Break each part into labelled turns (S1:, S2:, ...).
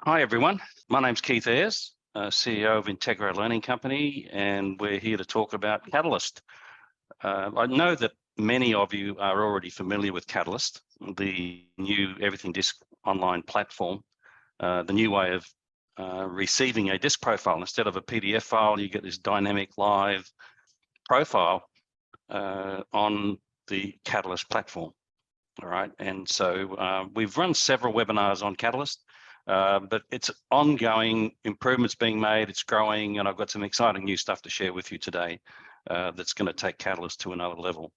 S1: Hi everyone, my name's Keith Ayers, CEO of Integrated Learning Company, and we're here to talk about Catalyst. I know that many of you are already familiar with Catalyst, the new Everything DiSC online platform, the new way of receiving a DiSC profile. Instead of a PDF file, you get this dynamic live profile on the Catalyst platform. All right, and so we've run several webinars on Catalyst. But it's ongoing improvements being made, it's growing, and I've got some exciting new stuff to share with you today that's going to take Catalyst to another level.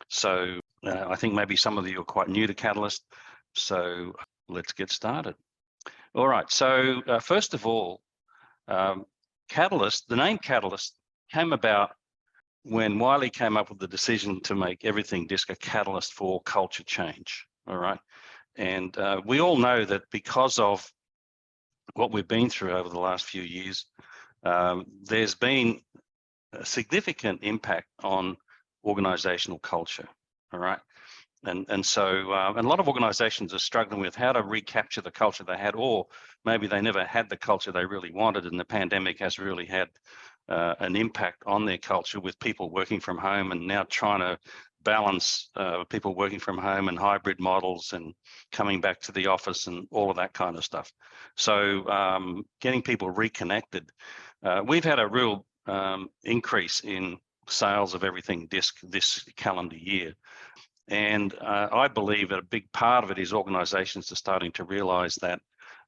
S1: So I think maybe some of you are quite new to Catalyst, so let's get started. All right, so first of all, Catalyst, the name Catalyst came about when Wiley came up with the decision to make Everything DiSC a catalyst for culture change, all right? And we all know that because of what we've been through over the last few years, there's been a significant impact on organizational culture, all right? And so a lot of organizations are struggling with how to recapture the culture they had, or maybe they never had the culture they really wanted, and the pandemic has really had an impact on their culture with people working from home and now trying to balance people working from home and hybrid models and coming back to the office and all of that kind of stuff. So getting people reconnected. We've had a real increase in sales of Everything DiSC this calendar year. And I believe that a big part of it is organizations are starting to realize that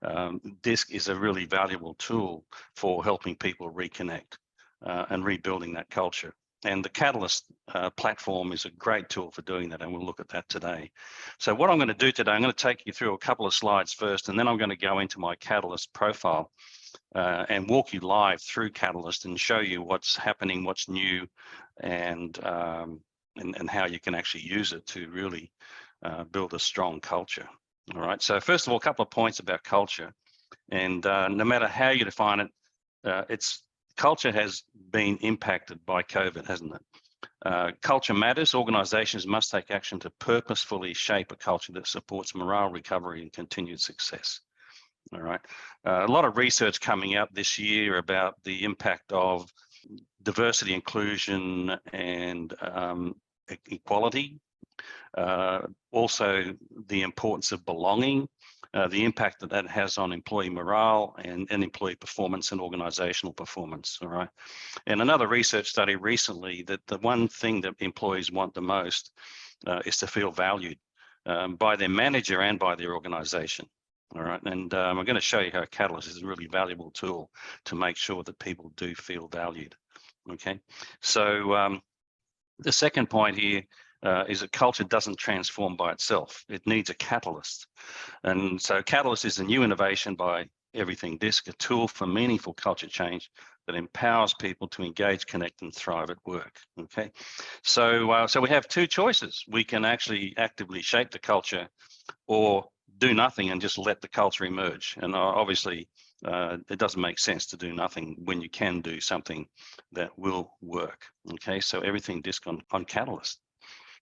S1: DiSC is a really valuable tool for helping people reconnect and rebuilding that culture. And the Catalyst platform is a great tool for doing that, and we'll look at that today. So what I'm going to do today, I'm going to take you through a couple of slides first, and then I'm going to go into my Catalyst profile and walk you live through Catalyst and show you what's happening, what's new, and how you can actually use it to really build a strong culture. All right, so first of all, a couple of points about culture. And no matter how you define it, culture has been impacted by COVID, hasn't it? Culture matters. Organizations must take action to purposefully shape a culture that supports morale, recovery, and continued success. All right. A lot of research coming out this year about the impact of diversity, inclusion, and equality. Also, the importance of belonging. The impact that has on employee morale and employee performance and organizational performance, all right? And another research study recently that the one thing that employees want the most is to feel valued by their manager and by their organization, all right? And I'm going to show you how Catalyst is a really valuable tool to make sure that people do feel valued, okay? So the second point here is that culture doesn't transform by itself. It needs a catalyst. And so Catalyst is a new innovation by Everything DiSC, a tool for meaningful culture change that empowers people to engage, connect, and thrive at work, okay? So, so we have two choices. We can actually actively shape the culture or do nothing and just let the culture emerge. And obviously, it doesn't make sense to do nothing when you can do something that will work, okay? So Everything DiSC on Catalyst.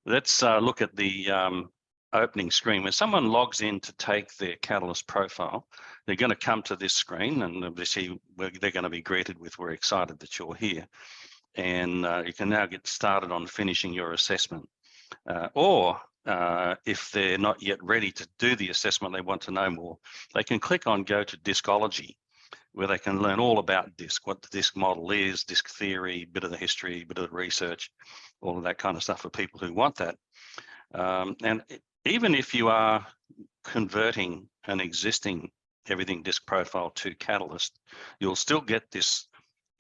S1: Let's look at the opening screen. When someone logs in to take their Catalyst profile, they're going to come to this screen, and obviously they're going to be greeted with, "We're excited that you're here." And you can now get started on finishing your assessment. Or if they're not yet ready to do the assessment, they want to know more, they can click on Go to DiSCology, where they can learn all about DiSC, what the DiSC model is, DiSC theory, bit of the history, bit of the research, all of that kind of stuff for people who want that. And even if you are converting an existing Everything DiSC profile to Catalyst, you'll still get this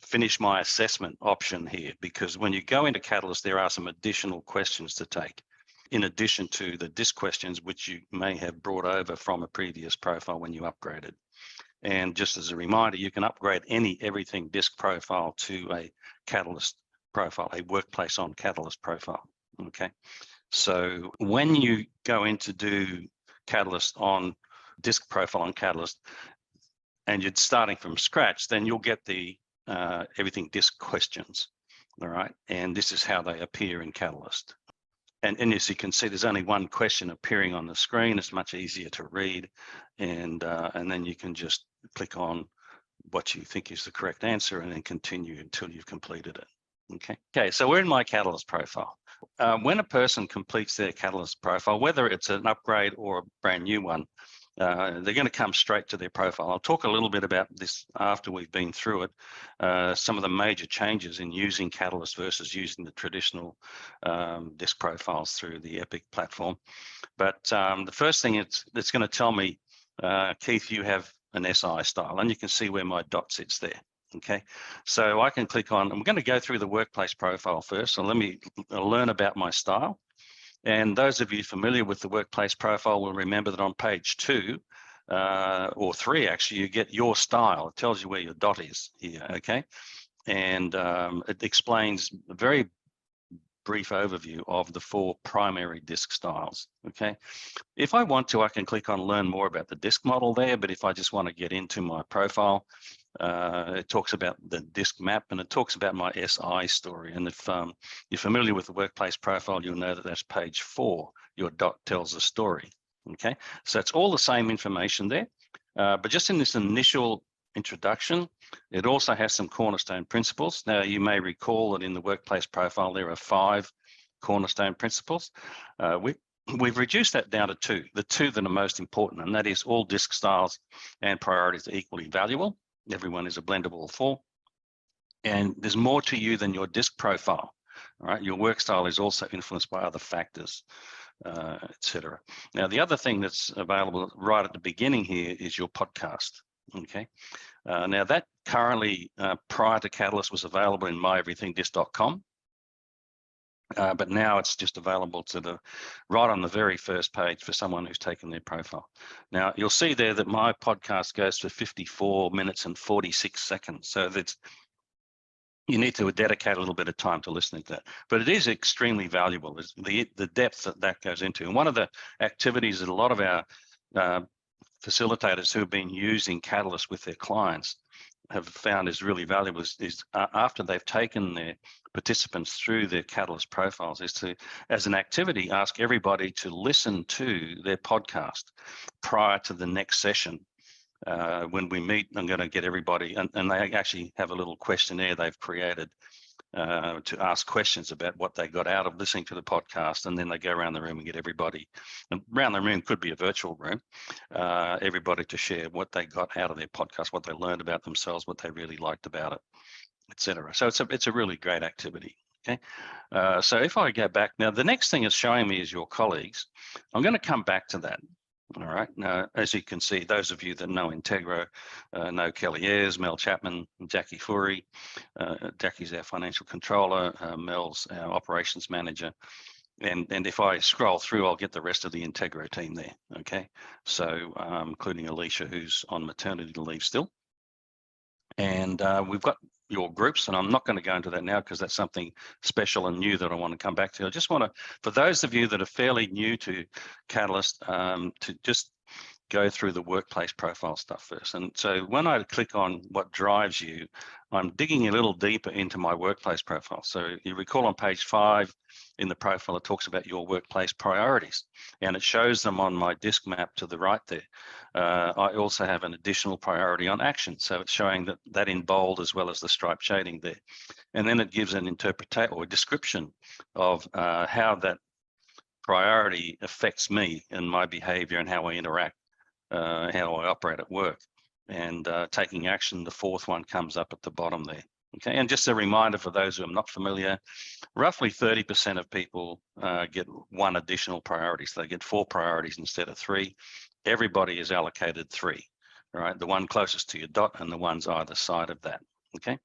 S1: finish my assessment option here, because when you go into Catalyst, there are some additional questions to take, in addition to the DiSC questions, which you may have brought over from a previous profile when you upgraded. And just as a reminder, you can upgrade any Everything DiSC profile to a Catalyst profile, a workplace on Catalyst profile, okay? So when you go in to do Catalyst on DiSC profile on Catalyst, and you're starting from scratch, then you'll get the Everything DiSC questions, all right? And this is how they appear in Catalyst. And as you can see, there's only one question appearing on the screen. It's much easier to read, and then you can just click on what you think is the correct answer and then continue until you've completed it. Okay, so we're in my Catalyst profile. When a person completes their Catalyst profile, whether it's an upgrade or a brand new one, they're going to come straight to their profile. I'll talk a little bit about this after we've been through it, some of the major changes in using Catalyst versus using the traditional DiSC profiles through the Epic platform. But the first thing it's going to tell me, Keith, you have an SI style, and you can see where my dot sits there. Okay, so I can click on, I'm going to go through the workplace profile first. So let me learn about my style. And those of you familiar with the workplace profile will remember that on page 2 or 3, actually, you get your style. It tells you where your dot is here, okay? And it explains a very brief overview of the 4 primary DiSC styles, okay? If I want to, I can click on learn more about the DiSC model there, but if I just want to get into my profile, it talks about the DiSC map, and it talks about my SI story. And if you're familiar with the workplace profile, you'll know that that's page 4. Your dot tells the story, okay? So it's all the same information there, but just in this initial introduction, it also has some cornerstone principles. Now, you may recall that in the workplace profile, there are 5 cornerstone principles. We've reduced that down to 2, the 2 that are most important, and that is all DiSC styles and priorities are equally valuable. Everyone is a blendable 4. And there's more to you than your DiSC profile. All right, your work style is also influenced by other factors, etc. Now, the other thing that's available right at the beginning here is your podcast. Okay, now that currently prior to Catalyst was available in myeverythingdisc.com. But now it's just available to right on the very first page for someone who's taken their profile. Now you'll see there that my podcast goes for 54 minutes and 46 seconds. So that's, you need to dedicate a little bit of time to listening to that. But it is extremely valuable, is the depth that goes into. And one of the activities that a lot of our facilitators who have been using Catalyst with their clients have found is really valuable is after they've taken their participants through their Catalyst profiles, is to, as an activity, ask everybody to listen to their podcast prior to the next session. When we meet, I'm going to get everybody, and they actually have a little questionnaire they've created to ask questions about what they got out of listening to the podcast, and then they go around the room and get everybody, and around the room could be a virtual room, everybody to share what they got out of their podcast, what they learned about themselves, what they really liked about it, etc. So it's a really great activity. Okay, so if I go back now, the next thing it's showing me is your colleagues. I'm going to come back to that. All right. Now, as you can see, those of you that know Integro know Kelly Ayers, Mel Chapman, Jackie Fourie. Jackie's our financial controller, Mel's our operations manager. And if I scroll through, I'll get the rest of the Integro team there. Okay. So including Alicia, who's on maternity leave still. And we've got your groups, and I'm not going to go into that now because that's something special and new that I want to come back to. I just want to, for those of you that are fairly new to Catalyst, to just go through the workplace profile stuff first. And so when I click on what drives you, I'm digging a little deeper into my workplace profile. So you recall on page 5 in the profile, it talks about your workplace priorities, and it shows them on my DiSC map to the right there. I also have an additional priority on action. So it's showing that in bold as well as the stripe shading there. And then it gives an interpretation or a description of how that priority affects me and my behavior and how I interact, how I operate at work. And taking action, the 4th one comes up at the bottom there. Okay, and just a reminder for those who are not familiar, roughly 30% of people get 1 additional priority. So they get 4 priorities instead of 3. Everybody is allocated 3, right? The one closest to your dot and the ones either side of that. Okay,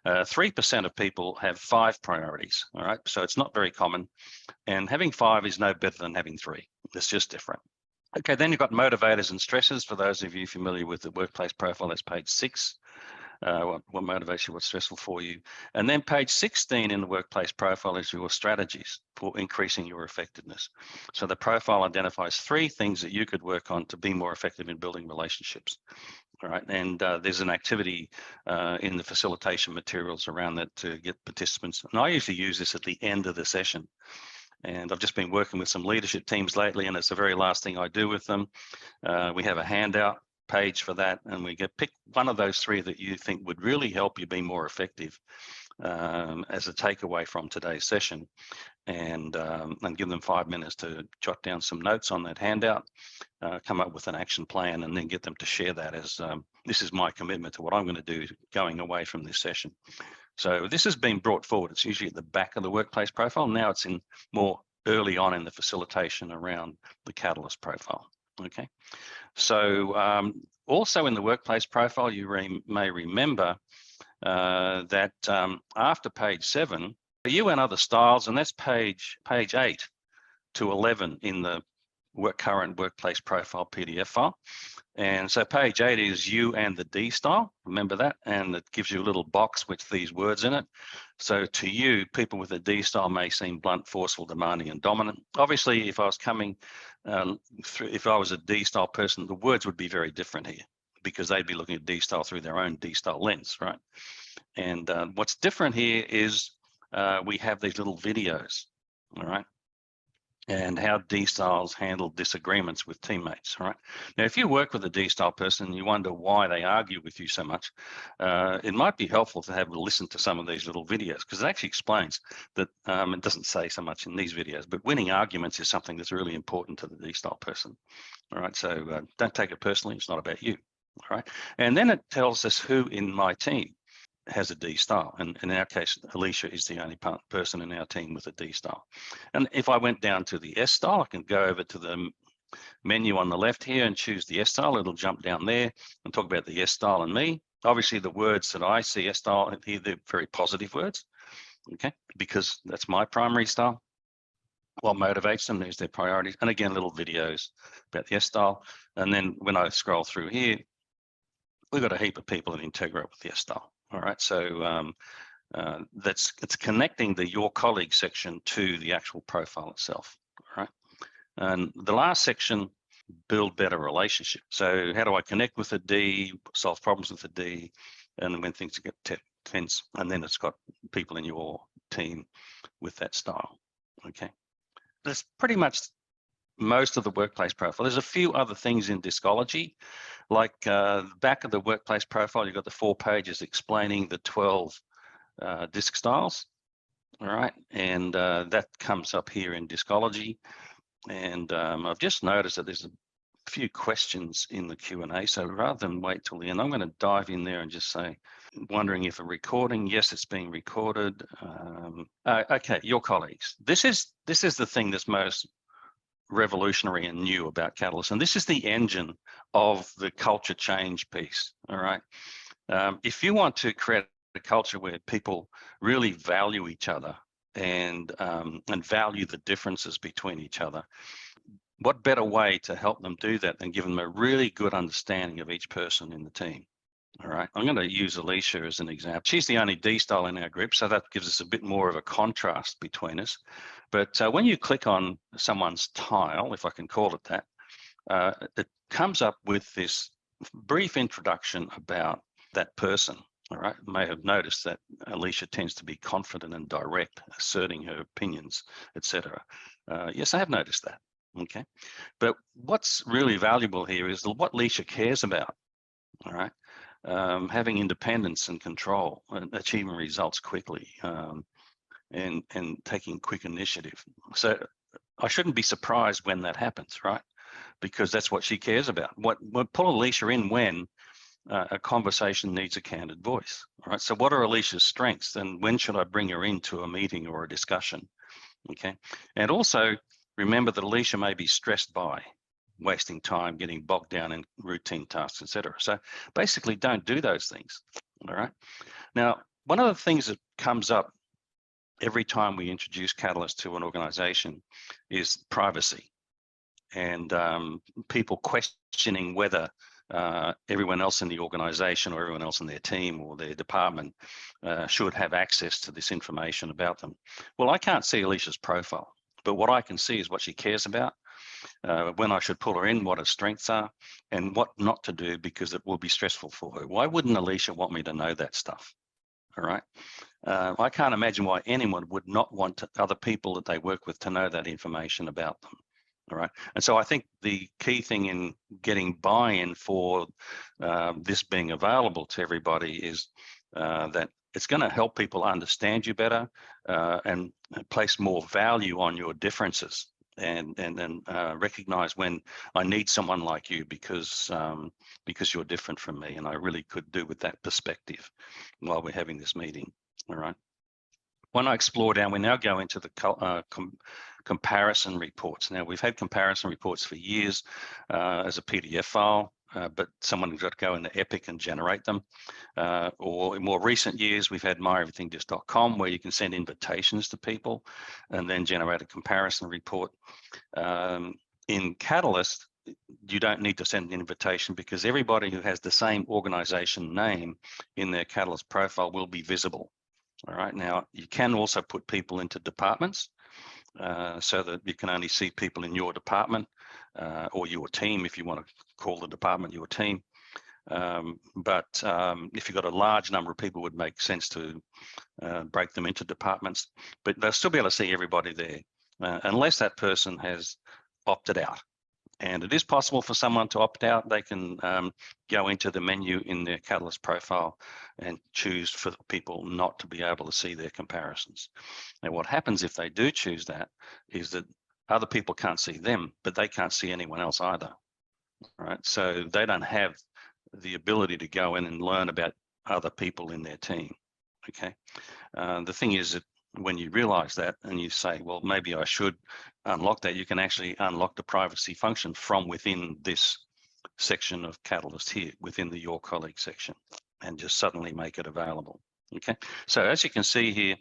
S1: 3% of people have 5 priorities. All right, so it's not very common, and having 5 is no better than having 3. It's just different. Okay, then you've got motivators and stressors. For those of you familiar with the workplace profile, that's page 6. What motivates you, what's stressful for you. And then page 16 in the workplace profile is your strategies for increasing your effectiveness. So the profile identifies 3 things that you could work on to be more effective in building relationships. All right, and there's an activity in the facilitation materials around that to get participants. And I usually use this at the end of the session. And I've just been working with some leadership teams lately, and it's the very last thing I do with them. We have a handout page for that, and we pick one of those 3 that you think would really help you be more effective as a takeaway from today's session, and give them 5 minutes to jot down some notes on that handout, come up with an action plan, and then get them to share that as this is my commitment to what I'm going to do going away from this session. So this has been brought forward. It's usually at the back of the workplace profile. Now it's in more early on in the facilitation around the catalyst profile. Okay. So also in the workplace profile, you may remember that after page 7, you and other styles, and that's page 8 to 11 in the current workplace profile PDF file. And so page 8 is you and the D style, remember that? And it gives you a little box with these words in it. So to you, people with a D style may seem blunt, forceful, demanding, and dominant. Obviously, if I was coming through, if I was a D style person, the words would be very different here, because they'd be looking at D style through their own D style lens, right? And what's different here is we have these little videos, all right? And how D styles handle disagreements with teammates, all right? Now, if you work with a D style person and you wonder why they argue with you so much, it might be helpful to have a listen to some of these little videos, because it actually explains that, it doesn't say so much in these videos, but winning arguments is something that's really important to the D style person, all right? So don't take it personally, it's not about you, all right? And then it tells us who in my team has a D style, and in our case, Alicia is the only person in our team with a D style. And if I went down to the S style, I can go over to the menu on the left here and choose the S style. It'll jump down there and talk about the S style and me. Obviously, the words that I see S style here, they're very positive words, okay, because that's my primary style. What motivates them is their priorities, and again, little videos about the S style. And then when I scroll through here, we've got a heap of people in Integra with the S style. All right, so it's connecting the your colleague section to the actual profile itself. All right, and the last section, build better relationships. So how do I connect with a D, solve problems with a D, and when things get tense, and then it's got people in your team with that style. Okay, that's pretty much most of the workplace profile. There's a few other things in discology, like the back of the workplace profile, you've got the 4 pages explaining the 12 DiSC styles, all right? And that comes up here in discology. And I've just noticed that there's a few questions in the Q&A, so rather than wait till the end, I'm going to dive in there and just say, wondering if a recording, yes, it's being recorded. Okay, your colleagues. This is the thing that's most revolutionary and new about Catalyst, and this is the engine of the culture change piece. All right, if you want to create a culture where people really value each other and value the differences between each other, what better way to help them do that than give them a really good understanding of each person in the team? All right, I'm going to use Alicia as an example. She's the only D style in our group, so that gives us a bit more of a contrast between us. But when you click on someone's tile, if I can call it that, it comes up with this brief introduction about that person. All right, you may have noticed that Alicia tends to be confident and direct, asserting her opinions, etc. Yes, I have noticed that. Okay, but what's really valuable here is what Alicia cares about. All right. Having independence and control and achieving results quickly, and taking quick initiative. So I shouldn't be surprised when that happens, right? Because that's what she cares about. What pull Alicia in when a conversation needs a candid voice, all right? So what are Alicia's strengths, and when should I bring her into a meeting or a discussion? Okay, and also remember that Alicia may be stressed by wasting time, getting bogged down in routine tasks, etc. So basically don't do those things, all right? Now, one of the things that comes up every time we introduce Catalyst to an organization is privacy, and people questioning whether everyone else in the organization or everyone else in their team or their department should have access to this information about them. Well, I can't see Alicia's profile, but what I can see is what she cares about, when I should pull her in, what her strengths are, and what not to do because it will be stressful for her. Why wouldn't Alicia want me to know that stuff? all right? I can't imagine why anyone would not want other people that they work with to know that information about them. All right. And so I think the key thing in getting buy-in for this being available to everybody is that it's going to help people understand you better and place more value on your differences and recognize when I need someone like you because you're different from me, and I really could do with that perspective while we're having this meeting. All right. When I explore down, we now go into the comparison reports. Now, we've had comparison reports for years as a PDF file, but someone's got to go into Epic and generate them. Or in more recent years, we've had myeverythingdisc.com, where you can send invitations to people and then generate a comparison report. In Catalyst, you don't need to send an invitation because everybody who has the same organization name in their Catalyst profile will be visible. All right, now you can also put people into departments so that you can only see people in your department or your team, if you want to call the department your team. But if you've got a large number of people, it would make sense to break them into departments, but they'll still be able to see everybody there unless that person has opted out. And it is possible for someone to opt out. They can go into the menu in their Catalyst profile and choose for people not to be able to see their comparisons. Now, what happens if they do choose that is that other people can't see them, but they can't see anyone else either, right? So they don't have the ability to go in and learn about other people in their team, okay? The thing is that when you realize that and you say, well, maybe I should unlock that, you can actually unlock the privacy function from within this section of Catalyst here, within the Your Colleague section, and just suddenly make it available. Okay, so as you can see here,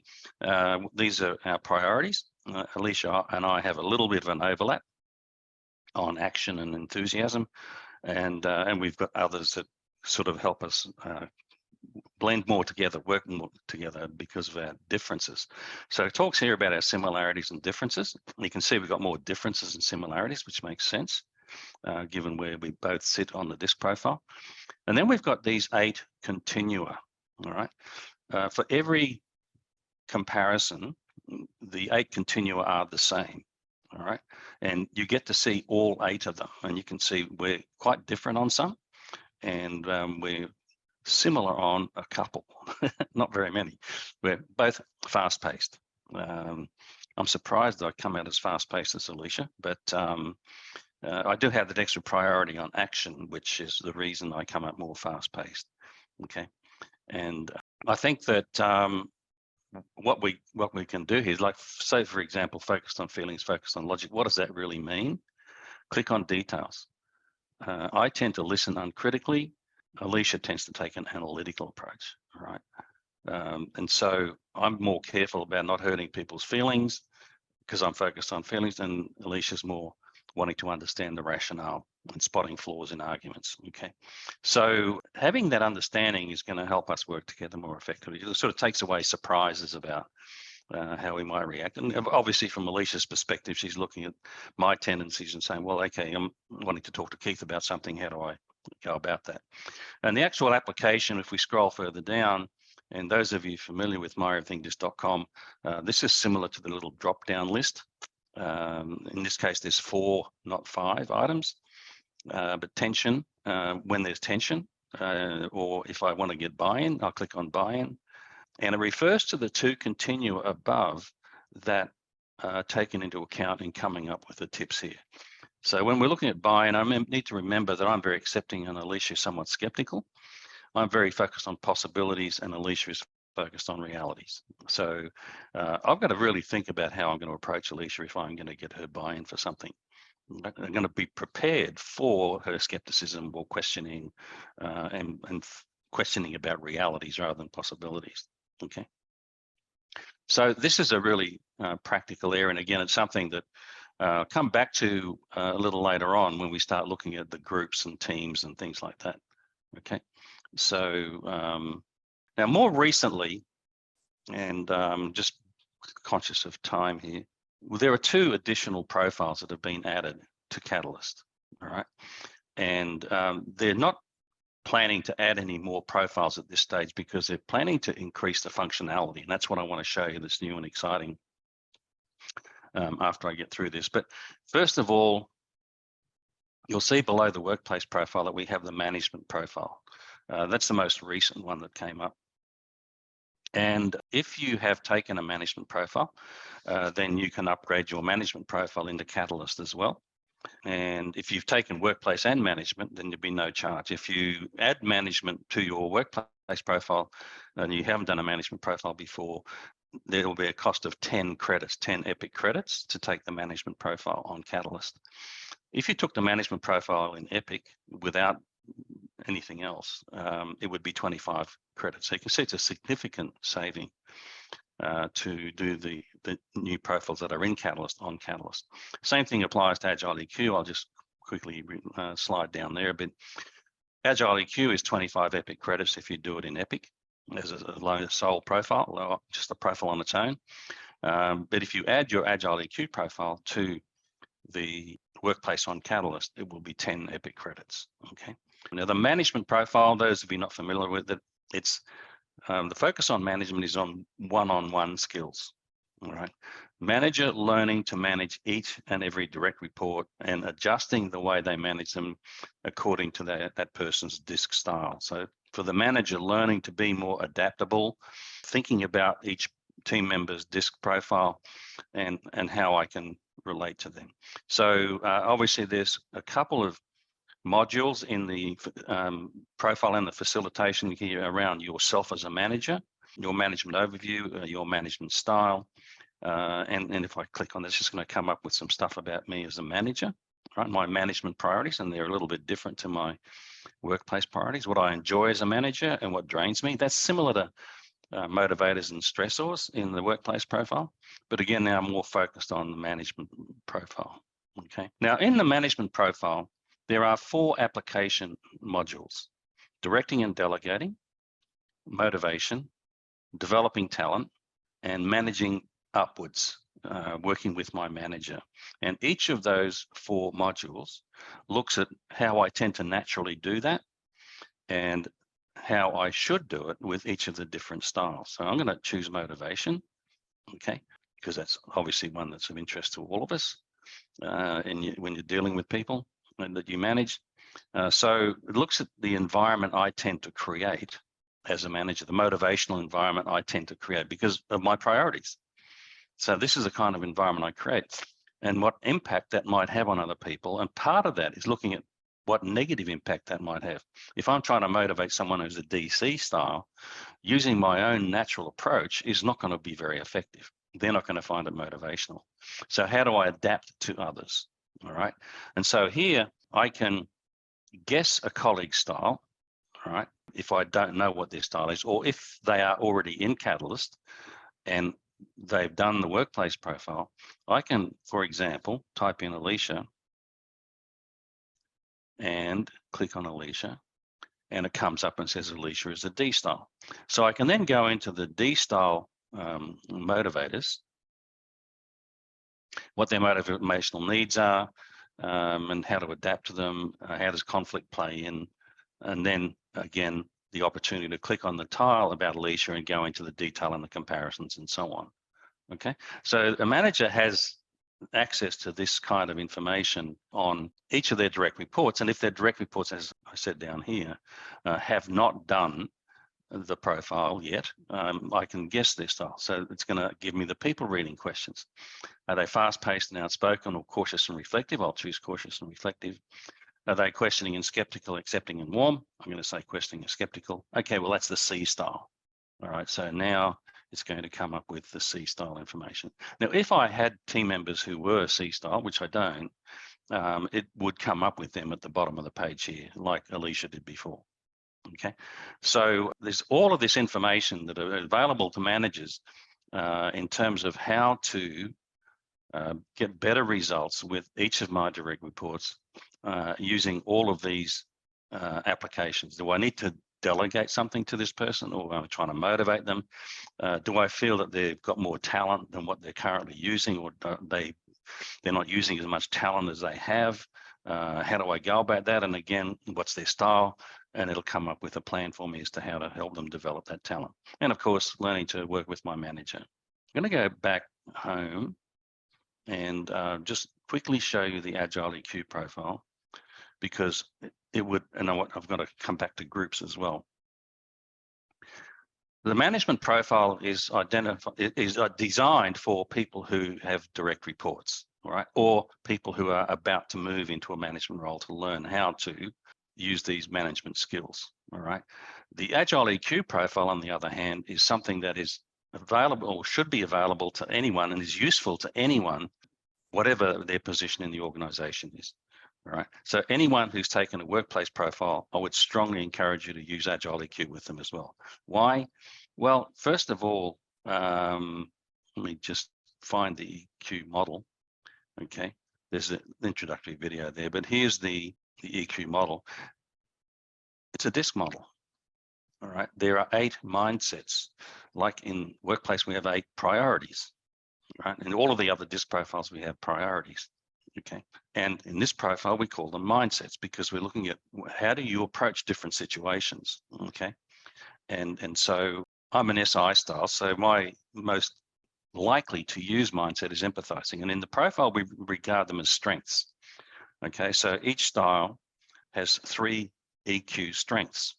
S1: these are our priorities. Alicia and I have a little bit of an overlap on action and enthusiasm, and we've got others that sort of help us blend more together, work more together because of our differences. So it talks here about our similarities and differences. You can see we've got more differences and similarities, which makes sense given where we both sit on the DiSC profile. And then we've got these 8 continua, all right? For every comparison, the 8 continua are the same, all right? And you get to see all 8 of them, and you can see we're quite different on some, and we're similar on a couple, not very many. We're both fast-paced. I'm surprised that I come out as fast-paced as Alicia, but I do have that extra priority on action, which is the reason I come up more fast-paced. Okay, and I think that what we can do here is, like, say for example, focused on feelings, focused on logic. What does that really mean? Click on details. I tend to listen uncritically. Alicia tends to take an analytical approach, right? And so I'm more careful about not hurting people's feelings because I'm focused on feelings, and Alicia's more wanting to understand the rationale and spotting flaws in arguments, okay? So having that understanding is going to help us work together more effectively. It sort of takes away surprises about how we might react. And obviously from Alicia's perspective, she's looking at my tendencies and saying, well, okay, I'm wanting to talk to Keith about something. How do I go about that? And the actual application, if we scroll further down, and those of you familiar with myeverythingdisc.com, this is similar to the little drop-down list. In this case, there's 4, not 5 items, but tension, when there's tension, or if I want to get buy-in, I'll click on buy-in. And it refers to the 2 continua above that are taken into account in coming up with the tips here. So when we're looking at buy-in, I need to remember that I'm very accepting and Alicia is somewhat skeptical. I'm very focused on possibilities and Alicia is focused on realities. So I've got to really think about how I'm going to approach Alicia if I'm going to get her buy-in for something. I'm going to be prepared for her skepticism or questioning and questioning about realities rather than possibilities. Okay. So this is a really practical area. And again, it's something that I'll come back to a little later on when we start looking at the groups and teams and things like that. Okay. So now more recently, and just conscious of time here, well, there are 2 additional profiles that have been added to Catalyst. All right. And they're not planning to add any more profiles at this stage because they're planning to increase the functionality. And that's what I want to show you that's new and exciting after I get through this. But first of all, you'll see below the workplace profile that we have the management profile. That's the most recent one that came up. And if you have taken a management profile, then you can upgrade your management profile into Catalyst as well. And if you've taken workplace and management, then there'll be no charge. If you add management to your workplace profile and you haven't done a management profile before, there will be a cost of 10 credits, 10 Epic credits to take the management profile on Catalyst. If you took the management profile in Epic without anything else, it would be 25 credits. So you can see it's a significant saving to do the new profiles that are in Catalyst on Catalyst. Same thing applies to Agile EQ. I'll just quickly slide down there a bit. Agile EQ is 25 Epic credits if you do it in Epic as a sole profile, or just a profile on its own. But if you add your Agile EQ profile to the workplace on Catalyst, it will be 10 Epic credits. Okay. Now the management profile, those of you not familiar with it, it's the focus on management is on one-on-one skills. All right. Manager learning to manage each and every direct report and adjusting the way they manage them according to that person's DiSC style. So for the manager, learning to be more adaptable, thinking about each team member's DiSC profile and how I can relate to them. So obviously there's a couple of modules in the profile and the facilitation here around yourself as a manager, your management overview, your management style. And if I click on this, it's just going to come up with some stuff about me as a manager, right? My management priorities, and they're a little bit different to my workplace priorities, what I enjoy as a manager and what drains me. That's similar to motivators and stressors in the workplace profile. But again, now I'm more focused on the management profile. Okay. Now in the management profile, there are 4 application modules: directing and delegating, motivation, developing talent, and managing upwards, working with my manager. And each of those 4 modules looks at how I tend to naturally do that and how I should do it with each of the different styles. So I'm going to choose motivation, okay, because that's obviously one that's of interest to all of us when you're dealing with people that you manage. So it looks at the environment I tend to create as a manager, the motivational environment I tend to create because of my priorities. So this is the kind of environment I create and what impact that might have on other people. And part of that is looking at what negative impact that might have. If I'm trying to motivate someone who's a DiSC style, using my own natural approach is not going to be very effective. They're not going to find it motivational. So how do I adapt to others? All right. And so here I can guess a colleague's style, all right, if I don't know what their style is, or if they are already in Catalyst and they've done the workplace profile, I can, for example, type in Alicia and click on Alicia, and it comes up and says Alicia is a D style. So I can then go into the D style motivators, what their motivational needs are, and how to adapt to them, how does conflict play in, and then again, the opportunity to click on the tile about Alicia and go into the detail and the comparisons and so on. Okay, so a manager has access to this kind of information on each of their direct reports, and if their direct reports, as I said down here, have not done the profile yet, I can guess their style. So it's going to give me the people reading questions. Are they fast-paced and outspoken, or cautious and reflective? I'll choose cautious and reflective. Are they questioning and skeptical, accepting and warm? I'm going to say questioning and skeptical. Okay, well, that's the C style. All right, so now it's going to come up with the C style information. Now, if I had team members who were C style, which I don't, it would come up with them at the bottom of the page here, like Alicia did before. Okay, so there's all of this information that are available to managers in terms of how to get better results with each of my direct reports using all of these applications. Do I need to delegate something to this person, or am I trying to motivate them? Do I feel that they've got more talent than what they're currently using, or they're not using as much talent as they have? How do I go about that? And again, what's their style? and it'll come up with a plan for me as to how to help them develop that talent. And of course, learning to work with my manager. I'm going to go back home and just quickly show you the Agile EQ profile, because it would, and I've got to come back to groups as well. The management profile is designed for people who have direct reports, right? Or people who are about to move into a management role to learn how to use these management skills, all right? The Agile EQ profile, on the other hand, is something that is available or should be available to anyone and is useful to anyone, whatever their position in the organization is. All right. So anyone who's taken a workplace profile, I would strongly encourage you to use Agile EQ with them as well. Why? Well, first of all, let me just find the EQ model. Okay. There's an introductory video there, but here's the EQ model. It's a DiSC model. All right. There are 8 mindsets. Like in workplace, we have 8 priorities. Right. And all of the other DiSC profiles, we have priorities. Okay. And in this profile, we call them mindsets, because we're looking at how do you approach different situations. Okay. And so I'm an SI style. So my most likely to use mindset is empathizing. And in the profile, we regard them as strengths. Okay. So each style has 3 EQ strengths,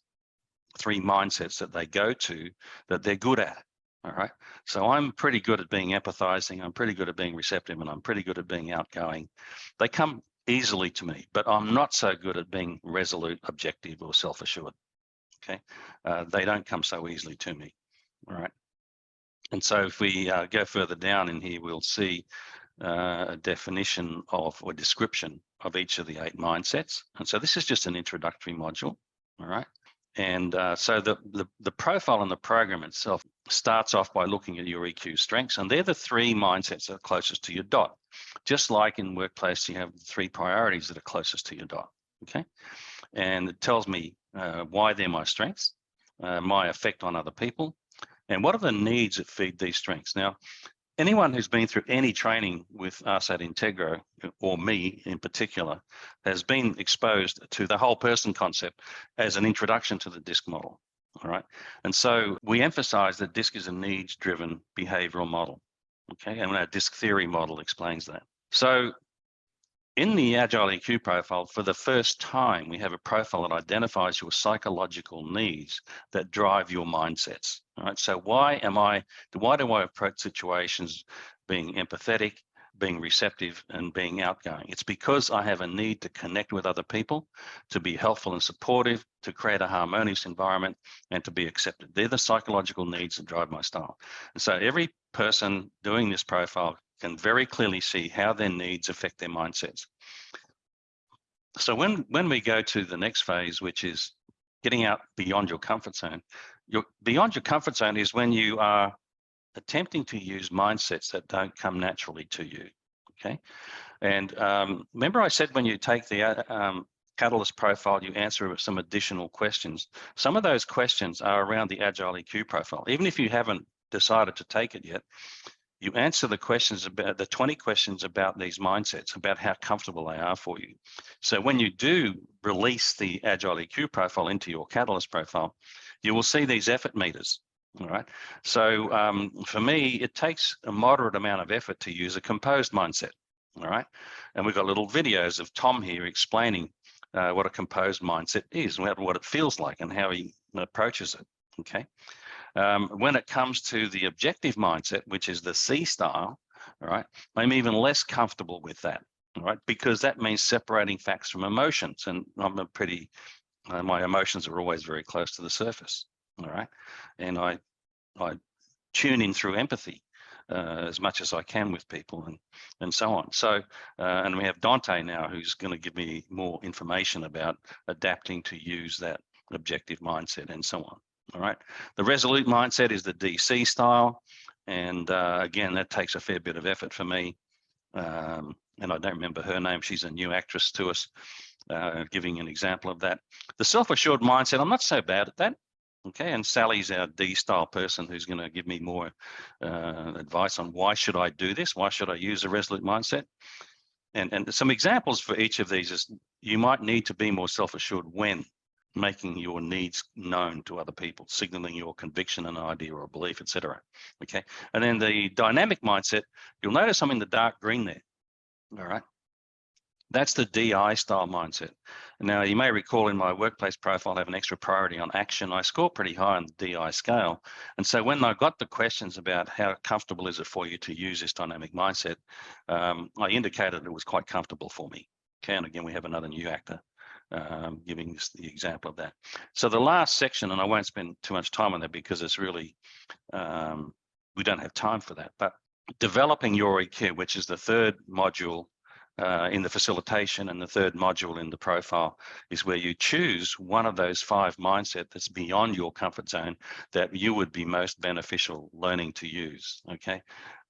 S1: 3 mindsets that they go to that they're good at. All right. So I'm pretty good at being empathizing. I'm pretty good at being receptive, and I'm pretty good at being outgoing. They come easily to me, but I'm not so good at being resolute, objective, or self-assured. Okay. They don't come so easily to me. All right. And so if we go further down in here, we'll see a definition of or description of each of the 8 mindsets. And so this is just an introductory module. All right. And so the profile in the program itself starts off by looking at your EQ strengths, and they're the 3 mindsets that are closest to your dot. Just like in workplace, you have 3 priorities that are closest to your dot. Okay, and it tells me why they're my strengths, my effect on other people, and what are the needs that feed these strengths. Now, anyone who's been through any training with us at Integro, or me in particular, has been exposed to the whole person concept as an introduction to the DiSC model. All right. And so we emphasize that DiSC is a needs-driven behavioral model. Okay. And our DiSC theory model explains that. So in the Agile EQ profile, for the first time, we have a profile that identifies your psychological needs that drive your mindsets. All right. So why do I approach situations being empathetic, being receptive, and being outgoing? It's because I have a need to connect with other people, to be helpful and supportive, to create a harmonious environment, and to be accepted. They're the psychological needs that drive my style. And so every person doing this profile can very clearly see how their needs affect their mindsets. So when we go to the next phase, which is getting out beyond your comfort zone, beyond your comfort zone is when you are attempting to use mindsets that don't come naturally to you. Okay. And remember I said when you take the Catalyst profile, you answer some additional questions. Some of those questions are around the Agile EQ profile. Even if you haven't decided to take it yet, you answer the questions about the 20 questions about these mindsets, about how comfortable they are for you. So when you do release the Agile EQ profile into your Catalyst profile, you will see these effort meters. All right. So for me, it takes a moderate amount of effort to use a composed mindset. All right. And we've got little videos of Tom here explaining what a composed mindset is, what it feels like, and how he approaches it. Okay. When it comes to the objective mindset, which is the C style, all right, I'm even less comfortable with that, all right, because that means separating facts from emotions, and I'm my emotions are always very close to the surface, all right, and I tune in through empathy as much as I can with people, and so on. So, and we have Dante now, who's going to give me more information about adapting to use that objective mindset and so on. All right. The resolute mindset is the DiSC style. And again, that takes a fair bit of effort for me. And I don't remember her name. She's a new actress to us, giving an example of that. The self-assured mindset, I'm not so bad at that. Okay. And Sally's our D style person who's going to give me more advice on why should I do this? Why should I use a resolute mindset? And some examples for each of these is you might need to be more self-assured when. making your needs known to other people, signaling your conviction, an idea or a belief, etc. Okay, and then the dynamic mindset, you'll notice I'm in the dark green there. All right. That's the DI style mindset. Now, you may recall in my workplace profile, I have an extra priority on action. I score pretty high on the DI scale. And so when I got the questions about how comfortable is it for you to use this dynamic mindset, I indicated it was quite comfortable for me. Okay, and again, we have another new actor giving us the example of that. So the last section, and I won't spend too much time on that because it's really, we don't have time for that, but developing your EQ, which is the third module in the facilitation and the third module in the profile, is where you choose one of those 5 mindset that's beyond your comfort zone that you would be most beneficial learning to use. Okay,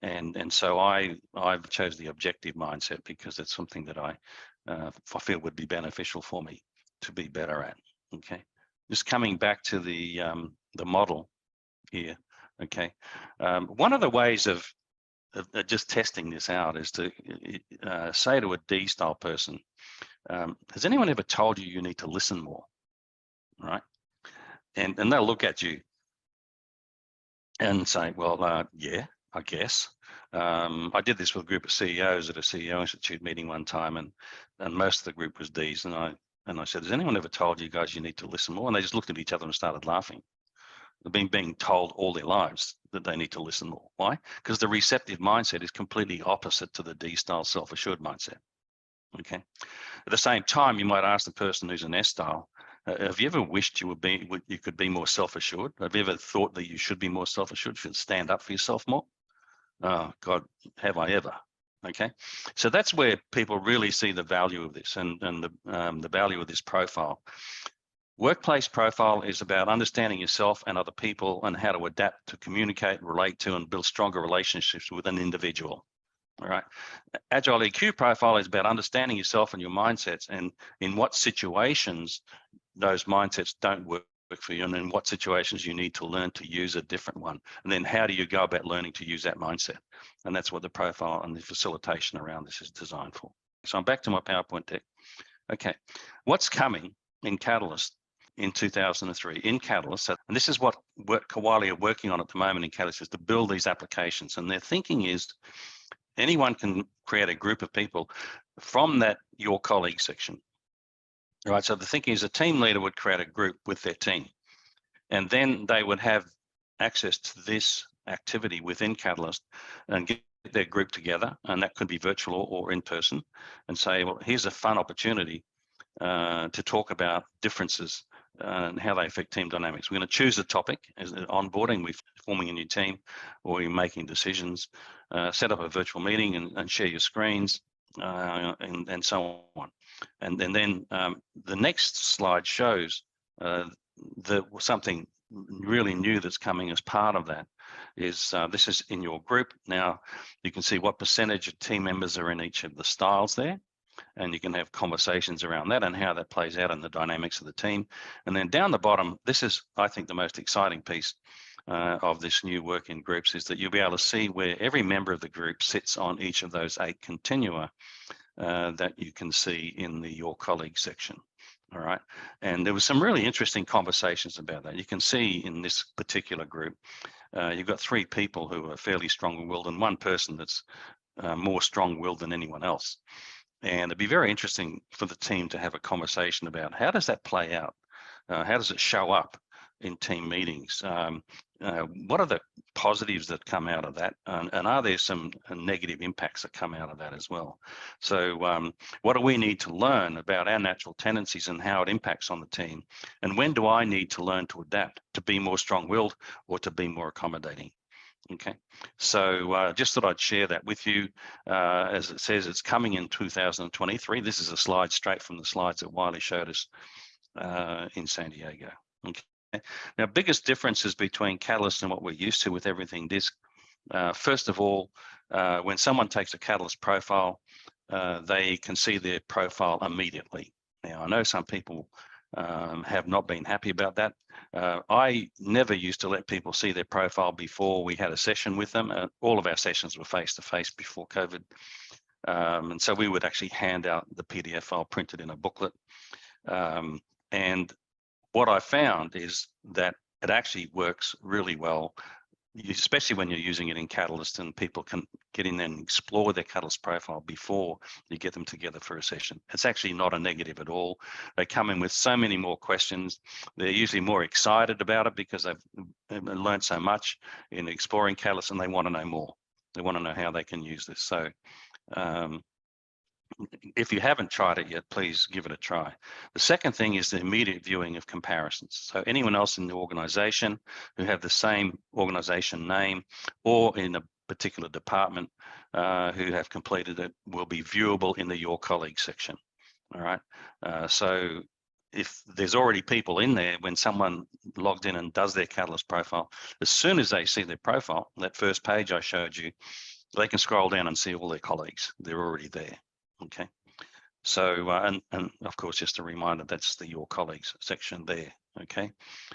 S1: and so I've chose the objective mindset because it's something that I feel would be beneficial for me to be better at. Okay, just coming back to the model here. Okay, one of the ways of just testing this out is to say to a D style person, has anyone ever told you you need to listen more? Right? And they'll look at you and say, well, yeah, I guess. I did this with a group of CEOs at a CEO Institute meeting one time, and most of the group was Ds. And I said, has anyone ever told you guys you need to listen more? And they just looked at each other and started laughing. They've been being told all their lives that they need to listen more. Why? Because the receptive mindset is completely opposite to the D-style self-assured mindset. Okay. At the same time, you might ask the person who's an S-style, have you ever wished you could be more self-assured? Have you ever thought that you should be more self-assured, should stand up for yourself more? Oh, God, have I ever? Okay. So that's where people really see the value of this and the value of this profile. Workplace profile is about understanding yourself and other people and how to adapt to communicate, relate to, and build stronger relationships with an individual. All right. Agile EQ profile is about understanding yourself and your mindsets and in what situations those mindsets don't work for you and in what situations you need to learn to use a different one. And then how do you go about learning to use that mindset? And that's what the profile and the facilitation around this is designed for. So I'm back to my PowerPoint deck. Okay. What's coming in Catalyst? In 2003 in Catalyst, and this is what Kawali are working on at the moment in Catalyst, is to build these applications. And their thinking is anyone can create a group of people from that your colleague section. All right, so the thinking is a team leader would create a group with their team, and then they would have access to this activity within Catalyst and get their group together, and that could be virtual or in person, and say, well, here's a fun opportunity to talk about differences and how they affect team dynamics. We're going to choose a topic as onboarding, we're forming a new team, or we're making decisions, set up a virtual meeting and share your screens, and so on. And then the next slide shows something really new that's coming as part of that is this is in your group. Now you can see what percentage of team members are in each of the styles there. And you can have conversations around that and how that plays out in the dynamics of the team. And then down the bottom, this is, I think, the most exciting piece of this new work in groups is that you'll be able to see where every member of the group sits on each of those 8 continua that you can see in the Your Colleagues section. All right. And there was some really interesting conversations about that. You can see in this particular group, you've got 3 people who are fairly strong-willed and 1 person that's more strong-willed than anyone else. And it'd be very interesting for the team to have a conversation about how does that play out? How does it show up in team meetings? What are the positives that come out of that? And are there some negative impacts that come out of that as well? So what do we need to learn about our natural tendencies and how it impacts on the team? And when do I need to learn to adapt, to be more strong-willed or to be more accommodating? Okay, so just thought I'd share that with you. As it says, it's coming in 2023. This is a slide straight from the slides that Wiley showed us in San Diego. Okay, now biggest differences between Catalyst and what we're used to with everything DiSC. First of all, when someone takes a Catalyst profile, they can see their profile immediately. Now, I know some people have not been happy about that. I never used to let people see their profile before we had a session with them. All of our sessions were face-to-face before COVID. And so we would actually hand out the PDF file printed in a booklet. And what I found is that it actually works really well, especially when you're using it in Catalyst and people can get in there and explore their Catalyst profile before you get them together for a session. It's actually not a negative at all. They come in with so many more questions. They're usually more excited about it because they've learned so much in exploring Catalyst and they want to know more. They want to know how they can use this. So if you haven't tried it yet, please give it a try. The second thing is the immediate viewing of comparisons. So anyone else in the organization who have the same organization name or in a particular department who have completed it will be viewable in the Your Colleagues section. All right. So if there's already people in there, when someone logged in and does their Catalyst profile, as soon as they see their profile, that first page I showed you, they can scroll down and see all their colleagues. They're already there. Okay, so and of course, just a reminder, that's the Your Colleagues section there. Okay,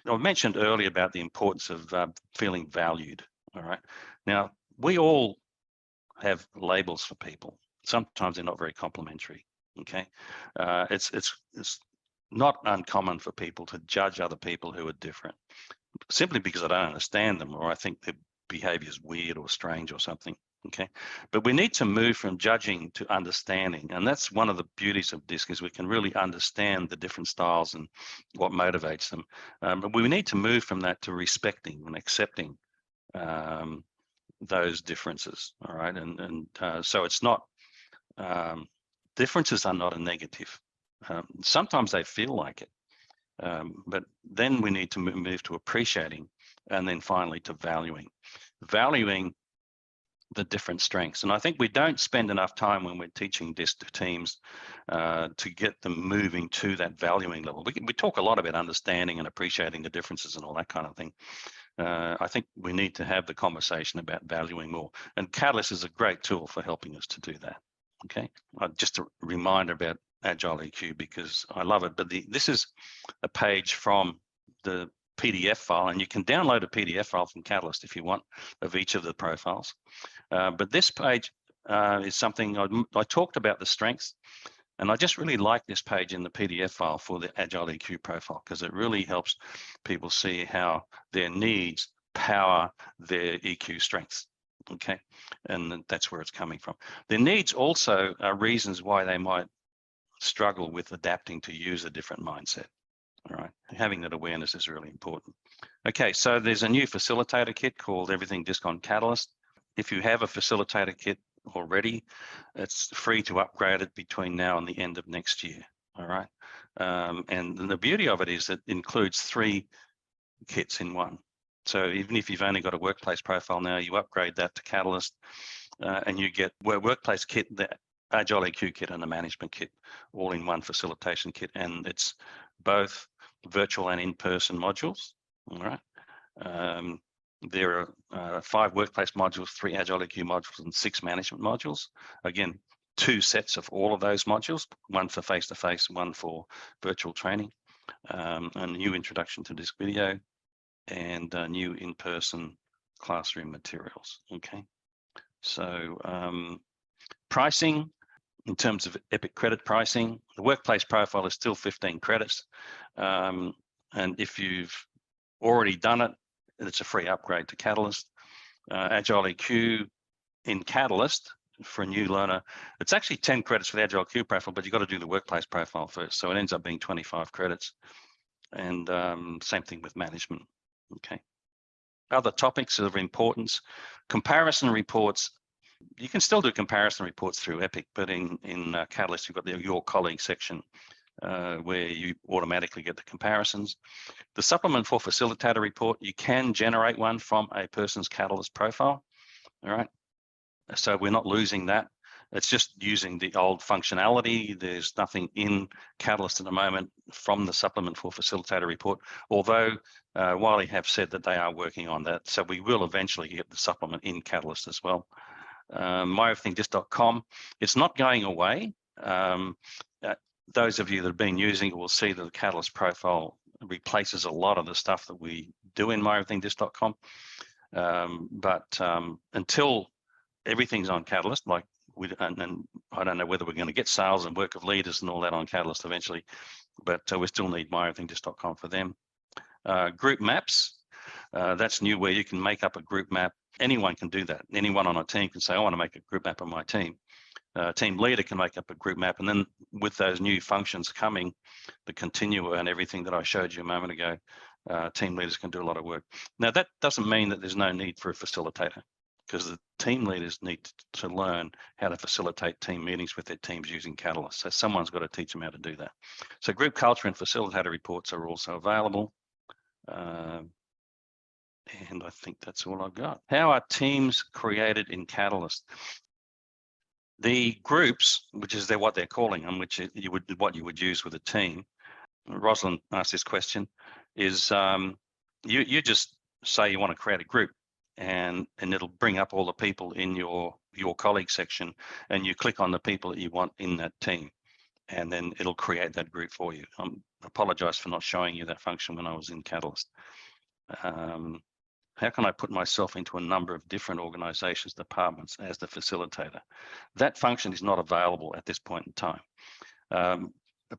S1: I mentioned earlier about the importance of feeling valued. All right, now we all have labels for people. Sometimes they're not very complimentary. Okay, it's not uncommon for people to judge other people who are different simply because I don't understand them or I think their behavior is weird or strange or something. Okay, but we need to move from judging to understanding, and that's one of the beauties of DiSC is we can really understand the different styles and what motivates them. But we need to move from that to respecting and accepting those differences. All right, and so it's not differences are not a negative. Sometimes they feel like it, but then we need to move to appreciating, and then finally to valuing the different strengths. And I think we don't spend enough time when we're teaching DiSC to teams to get them moving to that valuing level. We talk a lot about understanding and appreciating the differences and all that kind of thing. I think we need to have the conversation about valuing more. And Catalyst is a great tool for helping us to do that. Okay, just a reminder about Agile EQ because I love it. But this is a page from the PDF file, and you can download a PDF file from Catalyst if you want of each of the profiles. But this page is something I talked about the strengths, and I just really like this page in the PDF file for the Agile EQ profile because it really helps people see how their needs power their EQ strengths. Okay, and that's where it's coming from. Their needs also are reasons why they might struggle with adapting to use a different mindset. All right, having that awareness is really important. Okay, so there's a new facilitator kit called Everything DiSC on Catalyst. If you have a facilitator kit already, it's free to upgrade it between now and the end of next year. All right, and the beauty of it is it includes 3 kits in one. So even if you've only got a workplace profile now, you upgrade that to Catalyst and you get workplace kit, the Agile EQ kit and the management kit all in one facilitation kit. And it's both virtual and in-person modules. All right. There are 5 workplace modules, 3 Agile EQ modules, and 6 management modules. Again, 2 sets of all of those modules, one for face-to-face, one for virtual training, a new introduction to DiSC video, and new in-person classroom materials. Okay, so pricing in terms of EPIC credit pricing, the workplace profile is still 15 credits, and if you've already done it, it's a free upgrade to Catalyst. Agile EQ in Catalyst for a new learner, it's actually 10 credits for the Agile EQ profile, but you've got to do the workplace profile first, so it ends up being 25 credits, and same thing with management. Okay. Other topics of importance, comparison reports. You can still do comparison reports through EPIC, but in Catalyst, you've got Your Colleagues section where you automatically get the comparisons. The supplement for facilitator report, you can generate one from a person's Catalyst profile. All right. So we're not losing that. It's just using the old functionality. There's nothing in Catalyst at the moment from the supplement for facilitator report, although Wiley have said that they are working on that. So we will eventually get the supplement in Catalyst as well. myeverythingdisc.com, it's not going away. Those of you that have been using it will see that the Catalyst profile replaces a lot of the stuff that we do in myeverythingdisc.com. But until everything's on Catalyst, like and I don't know whether we're going to get sales and work of leaders and all that on Catalyst eventually. but we still need myeverythingdisc.com for them. Group maps, that's new, where you can make up a group map. Anyone can do that. Anyone on a team can say, I want to make a group map of my team. Team leader can make up a group map, and then with those new functions coming, the continua and everything that I showed you a moment ago, team leaders can do a lot of work. Now, that doesn't mean that there's no need for a facilitator, because the team leaders need to learn how to facilitate team meetings with their teams using Catalyst. So someone's got to teach them how to do that. So group culture and facilitator reports are also available. And I think that's all I've got. How are teams created in Catalyst? The groups, which is what they're calling them, which what you would use with a team. Rosalind asked this question, is you just say you want to create a group, and it'll bring up all the people in your colleague section, and you click on the people that you want in that team, and then it'll create that group for you. I apologize for not showing you that function when I was in Catalyst. How can I put myself into a number of different organizations, departments as the facilitator? That function is not available at this point in time.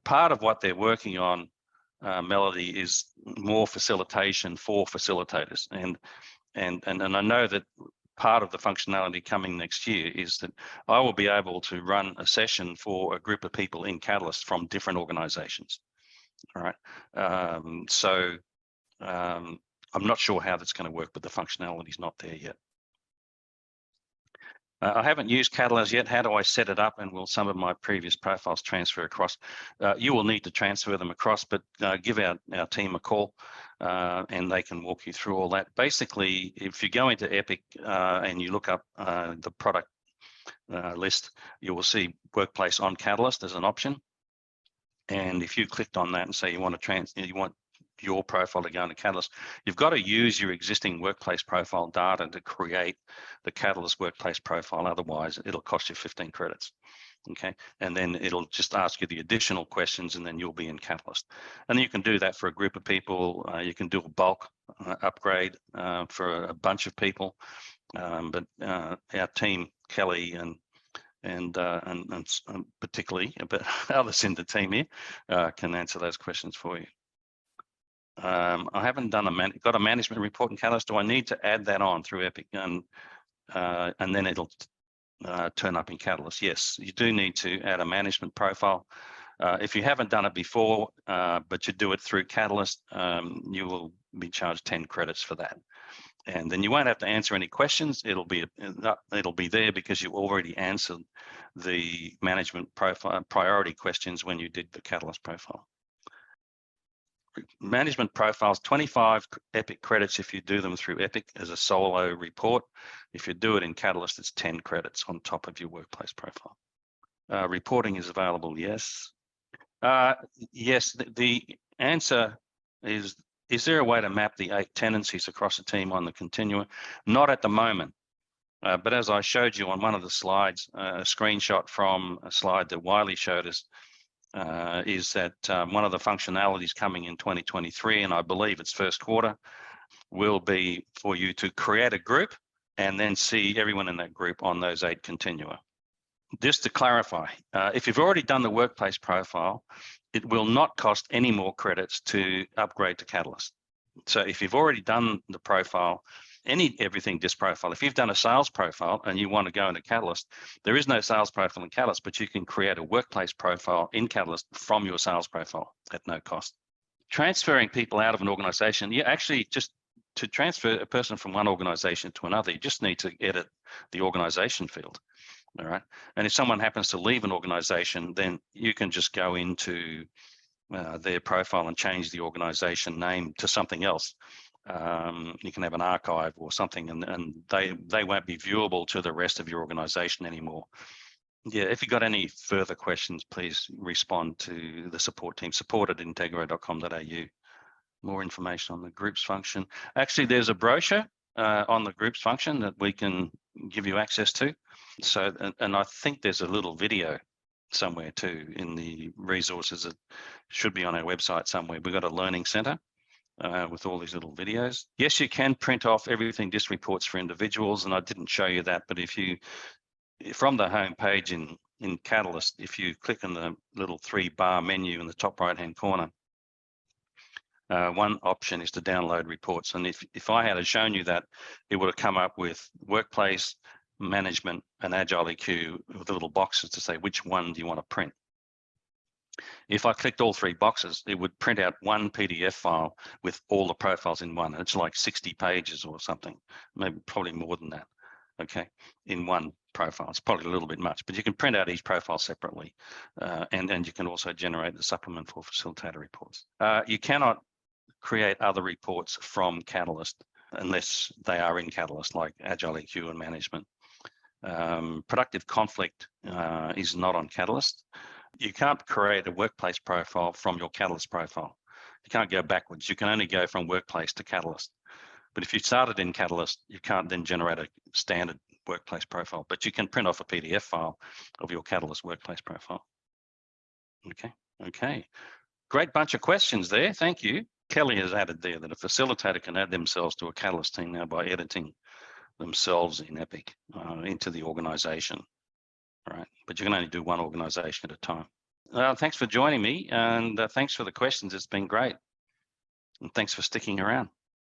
S1: Part of what they're working on, Melody, is more facilitation for facilitators. And I know that part of the functionality coming next year is that I will be able to run a session for a group of people in Catalyst from different organizations. All right. I'm not sure how that's going to work, but the functionality is not there yet. I haven't used Catalyst yet. How do I set it up, and will some of my previous profiles transfer across? You will need to transfer them across, but give our team a call and they can walk you through all that. Basically, if you go into Epic and you look up the product list, you will see Workplace on Catalyst as an option. And if you clicked on that and say you want your profile to go into Catalyst, you've got to use your existing workplace profile data to create the Catalyst workplace profile. Otherwise, it'll cost you 15 credits. Okay, and then it'll just ask you the additional questions, and then you'll be in Catalyst. And you can do that for a group of people. You can do a bulk upgrade for a bunch of people. But our team, Kelly and particularly, but others in the team here can answer those questions for you. I haven't done got a management report in Catalyst. Do I need to add that on through Epic? And then it'll turn up in Catalyst. Yes, you do need to add a management profile. If you haven't done it before, but you do it through Catalyst, you will be charged 10 credits for that. And then you won't have to answer any questions. It'll be there because you already answered the management profile priority questions when you did the Catalyst profile. Management profiles, 25 Epic credits if you do them through Epic as a solo report. If you do it in Catalyst, it's 10 credits on top of your workplace profile. Reporting is available, yes. Yes, the answer is there a way to map the 8 tendencies across a team on the continuum? Not at the moment. But as I showed you on one of the slides, a screenshot from a slide that Wiley showed us, is that one of the functionalities coming in 2023, and I believe it's first quarter, will be for you to create a group and then see everyone in that group on those 8 continua. Just to clarify, if you've already done the workplace profile, it will not cost any more credits to upgrade to Catalyst. So if you've already done the profile, everything DiSC profile, if you've done a sales profile and you want to go into Catalyst, there is no sales profile in Catalyst, but you can create a workplace profile in Catalyst from your sales profile at no cost. Transferring people out of an organization, you actually just to transfer a person from one organization to another, you just need to edit the organization field. All right. And if someone happens to leave an organization, then you can just go into their profile and change the organization name to something else. You can have an archive or something, and they won't be viewable to the rest of your organization anymore. Yeah, if you've got any further questions, please respond to the support team, support@integro.com.au. More information on the groups function. Actually, there's a brochure on the groups function that we can give you access to. So, and I think there's a little video somewhere too in the resources that should be on our website somewhere. We've got a learning center with all these little videos. Yes, you can print off everything DiSC reports for individuals, and I didn't show you that, but if you, from the home page in in Catalyst, if you click on the little 3-bar menu in the top right-hand corner, one option is to download reports. And if I had shown you that, it would have come up with workplace, management, and Agile EQ with the little boxes to say which one do you want to print. If I clicked all 3 boxes, it would print out one PDF file with all the profiles in one. And it's like 60 pages or something, maybe probably more than that, okay, in one profile. It's probably a little bit much, but you can print out each profile separately. And you can also generate the supplement for facilitator reports. You cannot create other reports from Catalyst unless they are in Catalyst, like Agile EQ and management. Productive conflict is not on Catalyst. You can't create a workplace profile from your Catalyst profile. You can't go backwards. You can only go from workplace to Catalyst. But if you started in Catalyst, you can't then generate a standard workplace profile, but you can print off a PDF file of your Catalyst workplace profile. Okay. Great bunch of questions there. Thank you. Kelly has added there that a facilitator can add themselves to a Catalyst team now by editing themselves in Epic into the organization. All right, but you can only do one organization at a time. Thanks for joining me, and thanks for the questions. It's been great. And thanks for sticking around.